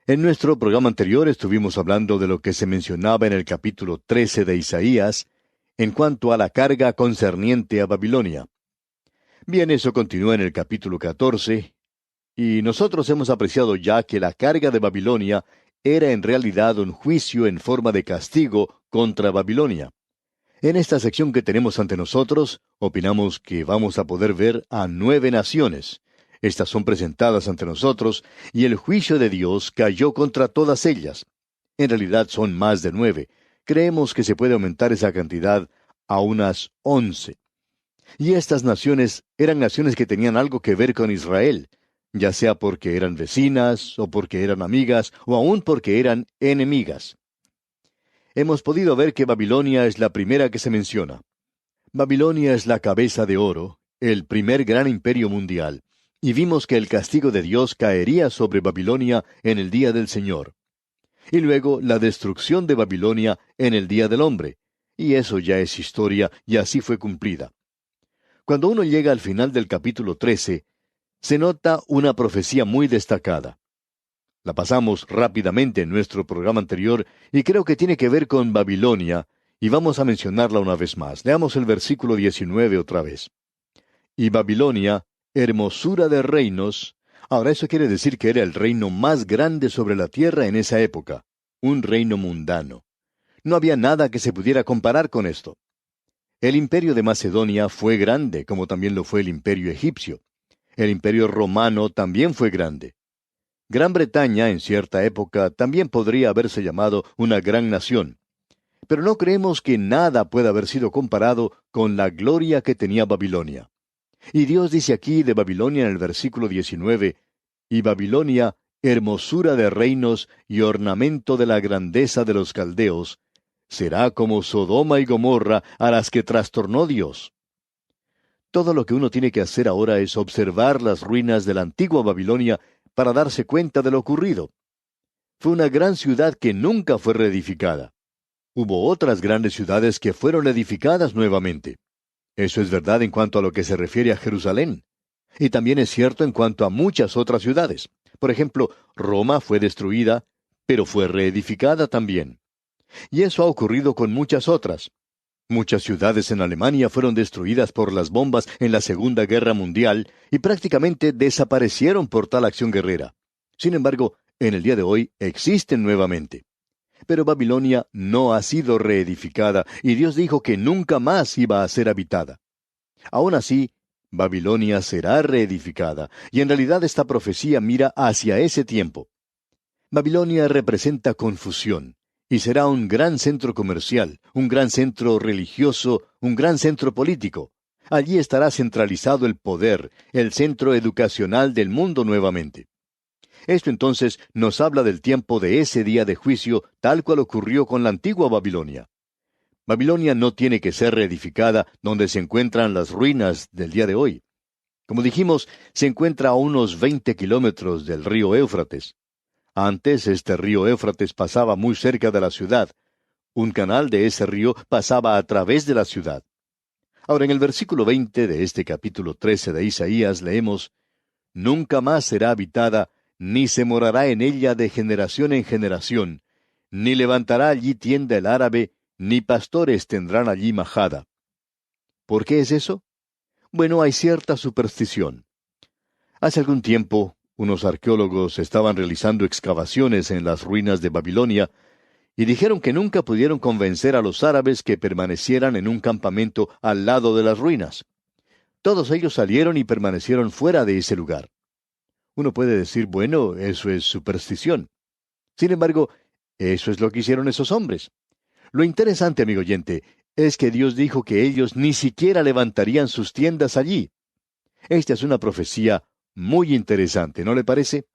En nuestro programa anterior estuvimos hablando de lo que se mencionaba en el capítulo 13 de Isaías en cuanto a la carga concerniente a Babilonia. Bien, eso continúa en el capítulo 14, y nosotros hemos apreciado ya que la carga de Babilonia era en realidad un juicio en forma de castigo contra Babilonia. En esta sección que tenemos ante nosotros, opinamos que vamos a poder ver a 9 naciones. Estas son presentadas ante nosotros, y el juicio de Dios cayó contra todas ellas. En realidad son más de 9. Creemos que se puede aumentar esa cantidad a unas 11. Y estas naciones eran naciones que tenían algo que ver con Israel, ya sea porque eran vecinas, o porque eran amigas, o aún porque eran enemigas. Hemos podido ver que Babilonia es la primera que se menciona. Babilonia es la cabeza de oro, el primer gran imperio mundial, y vimos que el castigo de Dios caería sobre Babilonia en el día del Señor. Y luego la destrucción de Babilonia en el día del hombre, y eso ya es historia, y así fue cumplida. Cuando uno llega al final del capítulo 13, se nota una profecía muy destacada. La pasamos rápidamente en nuestro programa anterior y creo que tiene que ver con Babilonia, y vamos a mencionarla una vez más. Leamos el versículo 19 otra vez. Y Babilonia, hermosura de reinos. Ahora eso quiere decir que era el reino más grande sobre la tierra en esa época, un reino mundano. No había nada que se pudiera comparar con esto. El imperio de Macedonia fue grande, como también lo fue el imperio egipcio. El imperio romano también fue grande. Gran Bretaña, en cierta época, también podría haberse llamado una gran nación. Pero no creemos que nada pueda haber sido comparado con la gloria que tenía Babilonia. Y Dios dice aquí de Babilonia en el versículo 19, y Babilonia, hermosura de reinos y ornamento de la grandeza de los caldeos, será como Sodoma y Gomorra a las que trastornó Dios. Todo lo que uno tiene que hacer ahora es observar las ruinas de la antigua Babilonia para darse cuenta de lo ocurrido. Fue una gran ciudad que nunca fue reedificada. Hubo otras grandes ciudades que fueron edificadas nuevamente. Eso es verdad en cuanto a lo que se refiere a Jerusalén. Y también es cierto en cuanto a muchas otras ciudades. Por ejemplo, Roma fue destruida, pero fue reedificada también. Y eso ha ocurrido con muchas otras. Muchas ciudades en Alemania fueron destruidas por las bombas en la Segunda Guerra Mundial y prácticamente desaparecieron por tal acción guerrera. Sin embargo, en el día de hoy existen nuevamente. Pero Babilonia no ha sido reedificada y Dios dijo que nunca más iba a ser habitada. Aún así, Babilonia será reedificada, y en realidad esta profecía mira hacia ese tiempo. Babilonia representa confusión, y será un gran centro comercial, un gran centro religioso, un gran centro político. Allí estará centralizado el poder, el centro educacional del mundo nuevamente. Esto entonces nos habla del tiempo de ese día de juicio, tal cual ocurrió con la antigua Babilonia. Babilonia no tiene que ser reedificada donde se encuentran las ruinas del día de hoy. Como dijimos, se encuentra a unos 20 kilómetros del río Éufrates. Antes, este río Éufrates pasaba muy cerca de la ciudad. Un canal de ese río pasaba a través de la ciudad. Ahora, en el versículo 20 de este capítulo 13 de Isaías leemos, «Nunca más será habitada, ni se morará en ella de generación en generación, ni levantará allí tienda el árabe, ni pastores tendrán allí majada». ¿Por qué es eso? Bueno, hay cierta superstición. Hace algún tiempo, unos arqueólogos estaban realizando excavaciones en las ruinas de Babilonia y dijeron que nunca pudieron convencer a los árabes que permanecieran en un campamento al lado de las ruinas. Todos ellos salieron y permanecieron fuera de ese lugar. Uno puede decir, bueno, eso es superstición. Sin embargo, eso es lo que hicieron esos hombres. Lo interesante, amigo oyente, es que Dios dijo que ellos ni siquiera levantarían sus tiendas allí. Esta es una profecía muy interesante, ¿no le parece?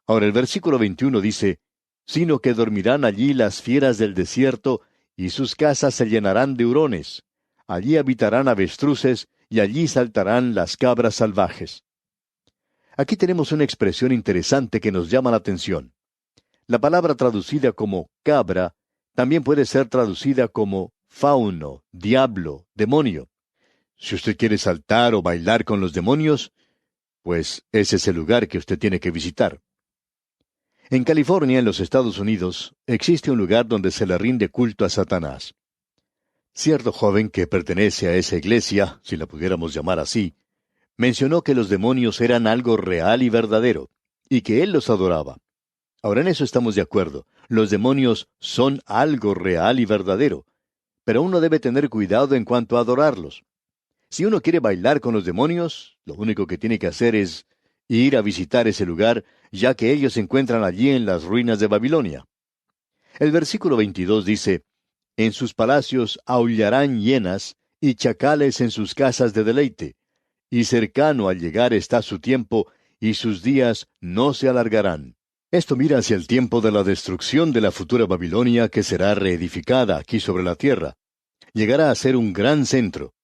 Ahora el versículo 21 dice, «Sino que dormirán allí las fieras del desierto, y sus casas se llenarán de hurones. Allí habitarán avestruces, y allí saltarán las cabras salvajes». Aquí tenemos una expresión interesante que nos llama la atención. La palabra traducida como cabra también puede ser traducida como fauno, diablo, demonio. Si usted quiere saltar o bailar con los demonios, pues ese es el lugar que usted tiene que visitar. En California, en los Estados Unidos, existe un lugar donde se le rinde culto a Satanás. Cierto joven que pertenece a esa iglesia, si la pudiéramos llamar así, mencionó que los demonios eran algo real y verdadero, y que él los adoraba. Ahora en eso estamos de acuerdo. Los demonios son algo real y verdadero, pero uno debe tener cuidado en cuanto a adorarlos. Si uno quiere bailar con los demonios, lo único que tiene que hacer es ir a visitar ese lugar, ya que ellos se encuentran allí en las ruinas de Babilonia. El versículo 22 dice, En sus palacios aullarán hienas, y chacales en sus casas de deleite, y cercano al llegar está su tiempo, y sus días no se alargarán. Esto mira hacia el tiempo de la destrucción de la futura Babilonia que será reedificada aquí sobre la tierra. Llegará a ser un gran centro.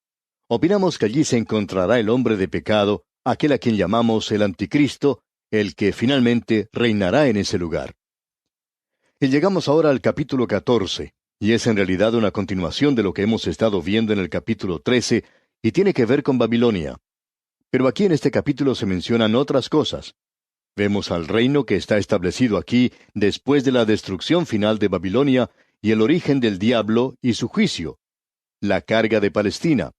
Opinamos que allí se encontrará el hombre de pecado, aquel a quien llamamos el anticristo, el que finalmente reinará en ese lugar. Y llegamos ahora al capítulo 14, y es en realidad una continuación de lo que hemos estado viendo en el capítulo 13, y tiene que ver con Babilonia. Pero aquí en este capítulo se mencionan otras cosas. Vemos al reino que está establecido aquí después de la destrucción final de Babilonia y el origen del diablo y su juicio. La carga de Palestina.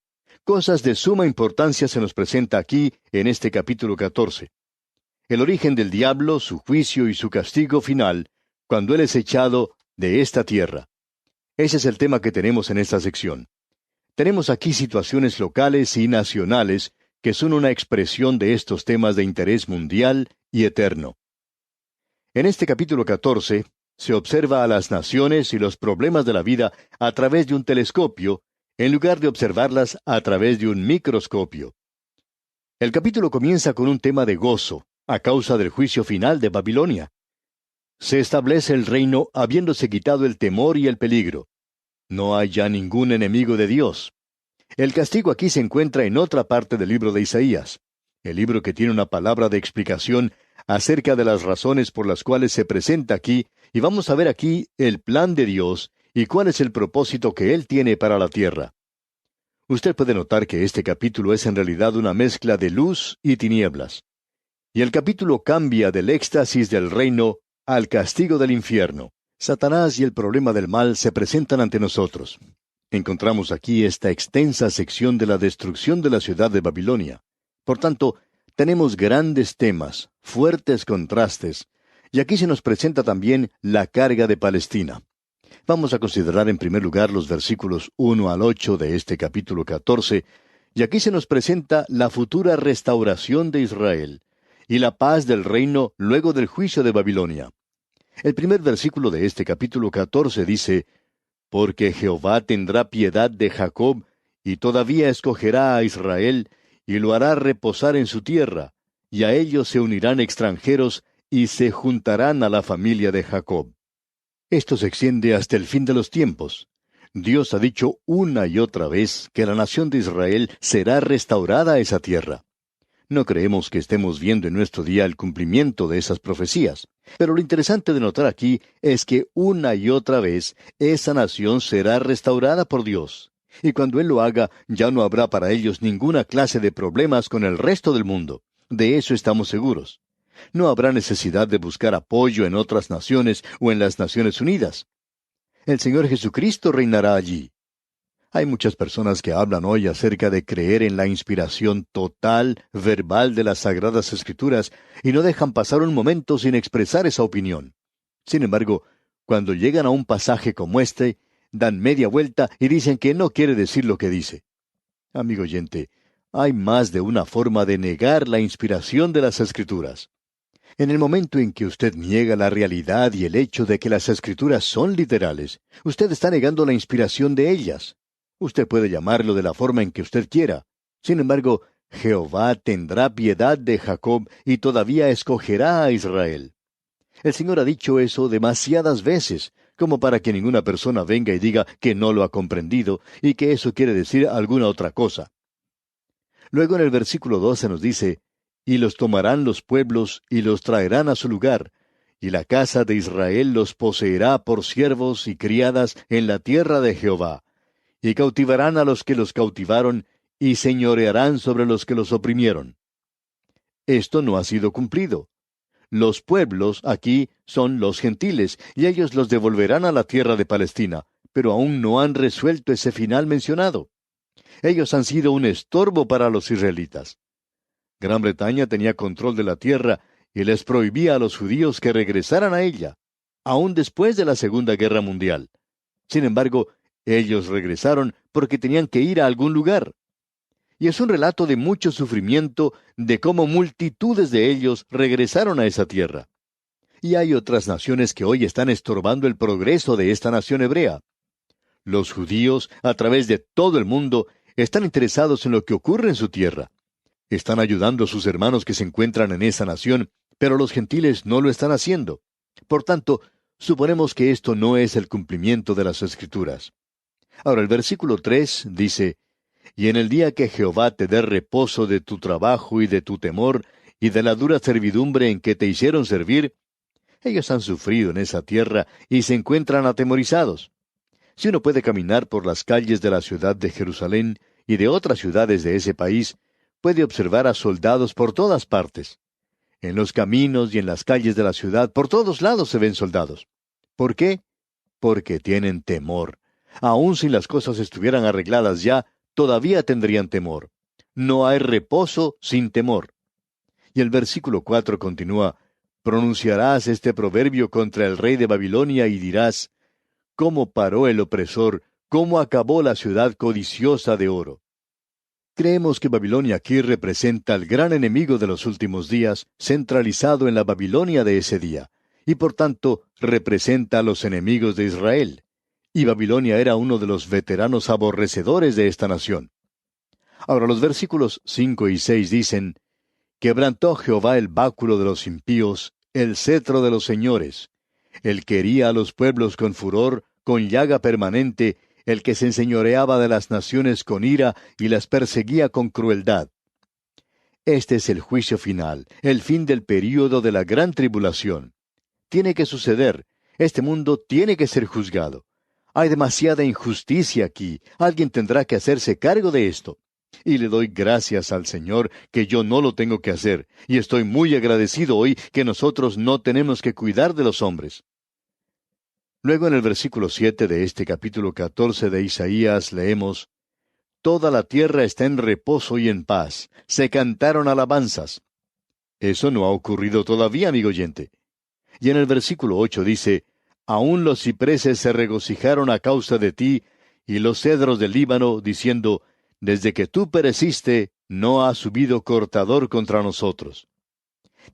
Cosas de suma importancia se nos presenta aquí en este capítulo 14. El origen del diablo, su juicio y su castigo final, cuando él es echado de esta tierra. Ese es el tema que tenemos en esta sección. Tenemos aquí situaciones locales y nacionales que son una expresión de estos temas de interés mundial y eterno. En este capítulo 14 se observa a las naciones y los problemas de la vida a través de un telescopio, en lugar de observarlas a través de un microscopio. El capítulo comienza con un tema de gozo, a causa del juicio final de Babilonia. Se establece el reino habiéndose quitado el temor y el peligro. No hay ya ningún enemigo de Dios. El castigo aquí se encuentra en otra parte del libro de Isaías, el libro que tiene una palabra de explicación acerca de las razones por las cuales se presenta aquí, y vamos a ver aquí el plan de Dios y cuál es el propósito que Él tiene para la tierra. Usted puede notar que este capítulo es en realidad una mezcla de luz y tinieblas. Y el capítulo cambia del éxtasis del reino al castigo del infierno. Satanás y el problema del mal se presentan ante nosotros. Encontramos aquí esta extensa sección de la destrucción de la ciudad de Babilonia. Por tanto, tenemos grandes temas, fuertes contrastes, y aquí se nos presenta también la carga de Palestina. Vamos a considerar en primer lugar los versículos 1 al 8 de este capítulo 14, y aquí se nos presenta la futura restauración de Israel y la paz del reino luego del juicio de Babilonia. El primer versículo de este capítulo 14 dice, Porque Jehová tendrá piedad de Jacob, y todavía escogerá a Israel, y lo hará reposar en su tierra, y a ellos se unirán extranjeros, y se juntarán a la familia de Jacob. Esto se extiende hasta el fin de los tiempos. Dios ha dicho una y otra vez que la nación de Israel será restaurada a esa tierra. No creemos que estemos viendo en nuestro día el cumplimiento de esas profecías. Pero lo interesante de notar aquí es que una y otra vez esa nación será restaurada por Dios. Y cuando Él lo haga, ya no habrá para ellos ninguna clase de problemas con el resto del mundo. De eso estamos seguros. No habrá necesidad de buscar apoyo en otras naciones o en las Naciones Unidas. El Señor Jesucristo reinará allí. Hay muchas personas que hablan hoy acerca de creer en la inspiración total, verbal de las Sagradas Escrituras, y no dejan pasar un momento sin expresar esa opinión. Sin embargo, cuando llegan a un pasaje como este, dan media vuelta y dicen que no quiere decir lo que dice. Amigo oyente, hay más de una forma de negar la inspiración de las Escrituras. En el momento en que usted niega la realidad y el hecho de que las Escrituras son literales, usted está negando la inspiración de ellas. Usted puede llamarlo de la forma en que usted quiera. Sin embargo, Jehová tendrá piedad de Jacob y todavía escogerá a Israel. El Señor ha dicho eso demasiadas veces, como para que ninguna persona venga y diga que no lo ha comprendido y que eso quiere decir alguna otra cosa. Luego en el versículo 12 nos dice, Y los tomarán los pueblos y los traerán a su lugar, y la casa de Israel los poseerá por siervos y criadas en la tierra de Jehová. Y cautivarán a los que los cautivaron, y señorearán sobre los que los oprimieron. Esto no ha sido cumplido. Los pueblos aquí son los gentiles, y ellos los devolverán a la tierra de Palestina, pero aún no han resuelto ese final mencionado. Ellos han sido un estorbo para los israelitas. Gran Bretaña tenía control de la tierra y les prohibía a los judíos que regresaran a ella, aún después de la Segunda Guerra Mundial. Sin embargo, ellos regresaron porque tenían que ir a algún lugar. Y es un relato de mucho sufrimiento de cómo multitudes de ellos regresaron a esa tierra. Y hay otras naciones que hoy están estorbando el progreso de esta nación hebrea. Los judíos, a través de todo el mundo, están interesados en lo que ocurre en su tierra. Están ayudando a sus hermanos que se encuentran en esa nación, pero los gentiles no lo están haciendo. Por tanto, suponemos que esto no es el cumplimiento de las Escrituras. Ahora, el versículo 3 dice, «Y en el día que Jehová te dé reposo de tu trabajo y de tu temor, y de la dura servidumbre en que te hicieron servir», ellos han sufrido en esa tierra y se encuentran atemorizados. Si uno puede caminar por las calles de la ciudad de Jerusalén y de otras ciudades de ese país, puede observar a soldados por todas partes. En los caminos y en las calles de la ciudad, por todos lados se ven soldados. ¿Por qué? Porque tienen temor. Aun si las cosas estuvieran arregladas ya, todavía tendrían temor. No hay reposo sin temor. Y el versículo 4 continúa, «Pronunciarás este proverbio contra el rey de Babilonia y dirás, ¿cómo paró el opresor? ¿Cómo acabó la ciudad codiciosa de oro?» Creemos que Babilonia aquí representa al gran enemigo de los últimos días, centralizado en la Babilonia de ese día, y por tanto representa a los enemigos de Israel. Y Babilonia era uno de los veteranos aborrecedores de esta nación. Ahora los versículos 5 y 6 dicen, «Quebrantó Jehová el báculo de los impíos, el cetro de los señores. Él que hería a los pueblos con furor, con llaga permanente, el que se enseñoreaba de las naciones con ira y las perseguía con crueldad». Este es el juicio final, el fin del período de la gran tribulación. Tiene que suceder. Este mundo tiene que ser juzgado. Hay demasiada injusticia aquí. Alguien tendrá que hacerse cargo de esto. Y le doy gracias al Señor que yo no lo tengo que hacer, y estoy muy agradecido hoy que nosotros no tenemos que cuidar de los hombres. Luego en el versículo 7 de este capítulo 14 de Isaías leemos, «Toda la tierra está en reposo y en paz, se cantaron alabanzas». Eso no ha ocurrido todavía, amigo oyente. Y en el versículo 8 dice, «Aún los cipreses se regocijaron a causa de ti, y los cedros del Líbano, diciendo, desde que tú pereciste, no ha subido cortador contra nosotros».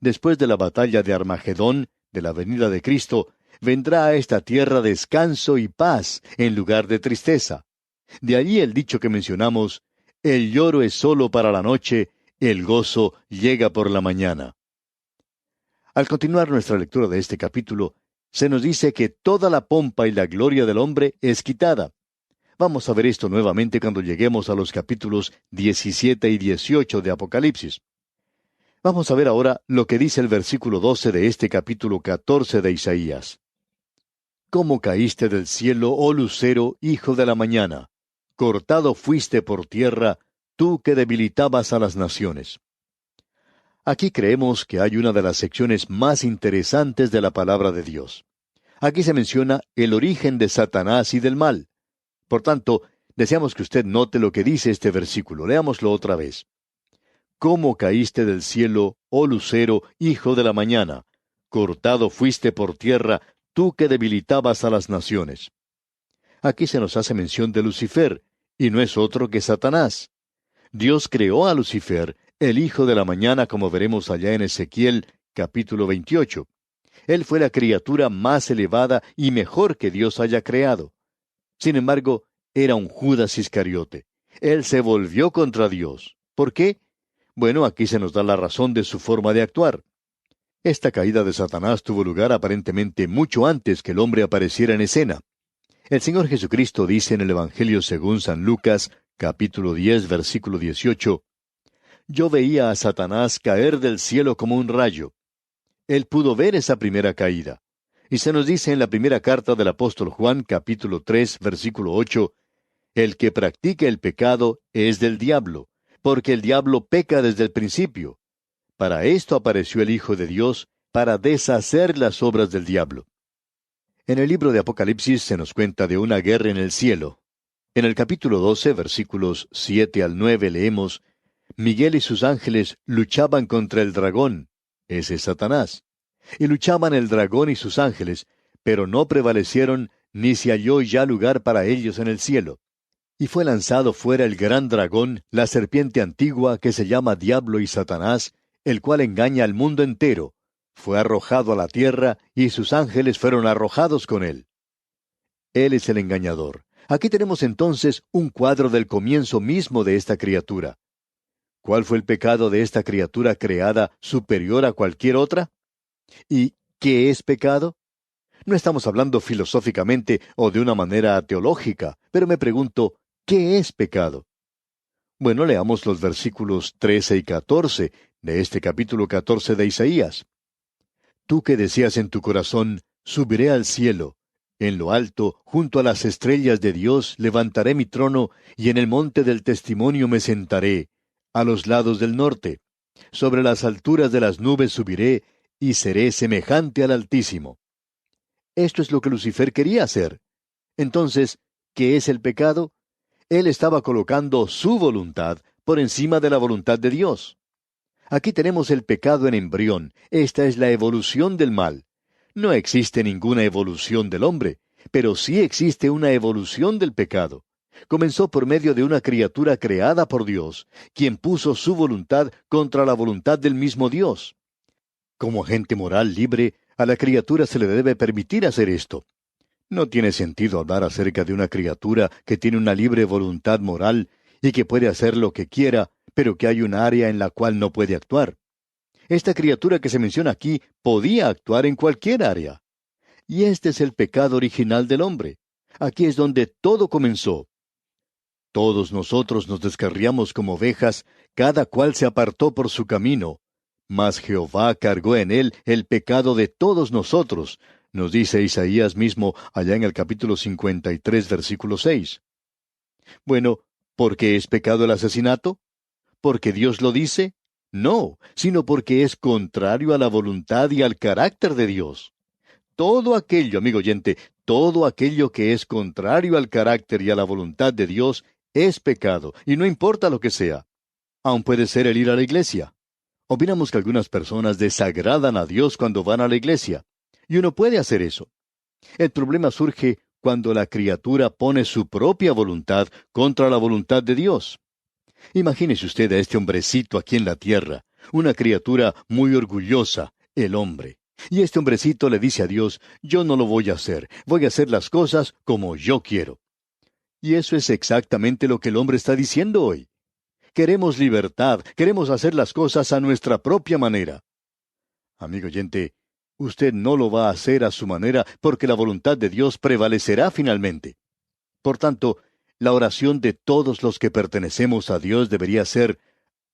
Después de la batalla de Armagedón, de la venida de Cristo, vendrá a esta tierra descanso y paz, en lugar de tristeza. De allí el dicho que mencionamos, «El lloro es solo para la noche, el gozo llega por la mañana». Al continuar nuestra lectura de este capítulo, se nos dice que toda la pompa y la gloria del hombre es quitada. Vamos a ver esto nuevamente cuando lleguemos a los capítulos 17 y 18 de Apocalipsis. Vamos a ver ahora lo que dice el versículo 12 de este capítulo 14 de Isaías. «¿Cómo caíste del cielo, oh lucero, hijo de la mañana? Cortado fuiste por tierra, tú que debilitabas a las naciones». Aquí creemos que hay una de las secciones más interesantes de la palabra de Dios. Aquí se menciona el origen de Satanás y del mal. Por tanto, deseamos que usted note lo que dice este versículo. Leámoslo otra vez. «¿Cómo caíste del cielo, oh lucero, hijo de la mañana? Cortado fuiste por tierra, tú que debilitabas a las naciones». Aquí se nos hace mención de Lucifer, y no es otro que Satanás. Dios creó a Lucifer, el hijo de la mañana, como veremos allá en Ezequiel, capítulo 28. Él fue la criatura más elevada y mejor que Dios haya creado. Sin embargo, era un Judas Iscariote. Él se volvió contra Dios. ¿Por qué? Bueno, aquí se nos da la razón de su forma de actuar. Esta caída de Satanás tuvo lugar aparentemente mucho antes que el hombre apareciera en escena. El Señor Jesucristo dice en el Evangelio según San Lucas, capítulo 10, versículo 18, «Yo veía a Satanás caer del cielo como un rayo». Él pudo ver esa primera caída. Y se nos dice en la primera carta del apóstol Juan, capítulo 3, versículo 8, «El que practica el pecado es del diablo, porque el diablo peca desde el principio. Para esto apareció el Hijo de Dios, para deshacer las obras del diablo. En el libro de Apocalipsis se nos cuenta de una guerra en el cielo. En el capítulo 12, versículos 7 al 9 leemos: Miguel y sus ángeles luchaban contra el dragón, ese es Satanás, y luchaban el dragón y sus ángeles, pero no prevalecieron, ni se halló ya lugar para ellos en el cielo. Y fue lanzado fuera el gran dragón, la serpiente antigua, que se llama Diablo y Satanás, el cual engaña al mundo entero. Fue arrojado a la tierra, y sus ángeles fueron arrojados con él. Él es el engañador. Aquí tenemos entonces un cuadro del comienzo mismo de esta criatura. ¿Cuál fue el pecado de esta criatura creada superior a cualquier otra? ¿Y qué es pecado? No estamos hablando filosóficamente o de una manera teológica, pero me pregunto, ¿qué es pecado? Bueno, leamos los versículos 13 y 14 de este capítulo 14 de Isaías. Tú que decías en tu corazón, subiré al cielo. En lo alto, junto a las estrellas de Dios, levantaré mi trono, y en el monte del testimonio me sentaré, a los lados del norte. Sobre las alturas de las nubes subiré, y seré semejante al Altísimo. Esto es lo que Lucifer quería hacer. Entonces, ¿qué es el pecado? Él estaba colocando su voluntad por encima de la voluntad de Dios. Aquí tenemos el pecado en embrión. Esta es la evolución del mal. No existe ninguna evolución del hombre, pero sí existe una evolución del pecado. Comenzó por medio de una criatura creada por Dios, quien puso su voluntad contra la voluntad del mismo Dios. Como agente moral libre, a la criatura se le debe permitir hacer esto. No tiene sentido hablar acerca de una criatura que tiene una libre voluntad moral y que puede hacer lo que quiera, pero que hay un área en la cual no puede actuar. Esta criatura que se menciona aquí podía actuar en cualquier área. Y este es el pecado original del hombre. Aquí es donde todo comenzó. Todos nosotros nos descarriamos como ovejas, cada cual se apartó por su camino. Mas Jehová cargó en él el pecado de todos nosotros, nos dice Isaías mismo allá en el capítulo 53, versículo 6. Bueno, ¿por qué es pecado el asesinato? ¿Porque Dios lo dice? No, sino porque es contrario a la voluntad y al carácter de Dios. Todo aquello, amigo oyente, todo aquello que es contrario al carácter y a la voluntad de Dios es pecado, y no importa lo que sea. Aun puede ser el ir a la iglesia. Opinamos que algunas personas desagradan a Dios cuando van a la iglesia, y uno puede hacer eso. El problema surge cuando la criatura pone su propia voluntad contra la voluntad de Dios. Imagínese usted a este hombrecito aquí en la tierra, una criatura muy orgullosa, el hombre. Y este hombrecito le dice a Dios, yo no lo voy a hacer las cosas como yo quiero. Y eso es exactamente lo que el hombre está diciendo hoy. Queremos libertad, queremos hacer las cosas a nuestra propia manera. Amigo oyente, usted no lo va a hacer a su manera porque la voluntad de Dios prevalecerá finalmente. Por tanto, la oración de todos los que pertenecemos a Dios debería ser,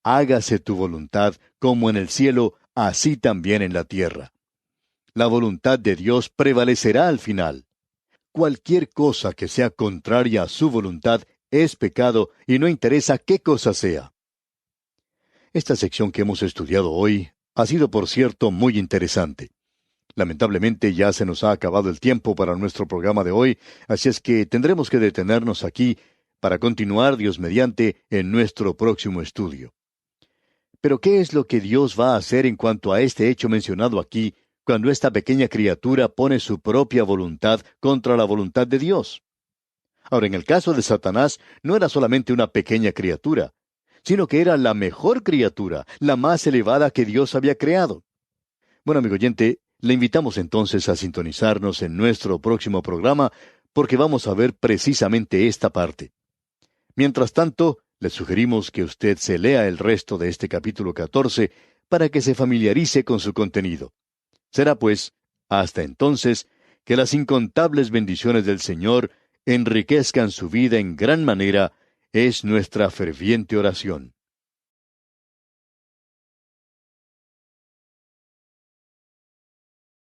hágase tu voluntad como en el cielo, así también en la tierra. La voluntad de Dios prevalecerá al final. Cualquier cosa que sea contraria a su voluntad es pecado y no interesa qué cosa sea. Esta sección que hemos estudiado hoy ha sido, por cierto, muy interesante. Lamentablemente ya se nos ha acabado el tiempo para nuestro programa de hoy, así es que tendremos que detenernos aquí para continuar, Dios mediante, en nuestro próximo estudio. Pero ¿qué es lo que Dios va a hacer en cuanto a este hecho mencionado aquí, cuando esta pequeña criatura pone su propia voluntad contra la voluntad de Dios? Ahora, en el caso de Satanás, no era solamente una pequeña criatura, sino que era la mejor criatura, la más elevada que Dios había creado. Bueno, amigo oyente, le invitamos entonces a sintonizarnos en nuestro próximo programa, porque vamos a ver precisamente esta parte. Mientras tanto, le sugerimos que usted se lea el resto de este capítulo 14 para que se familiarice con su contenido. Será pues, hasta entonces, que las incontables bendiciones del Señor enriquezcan su vida en gran manera, es nuestra ferviente oración.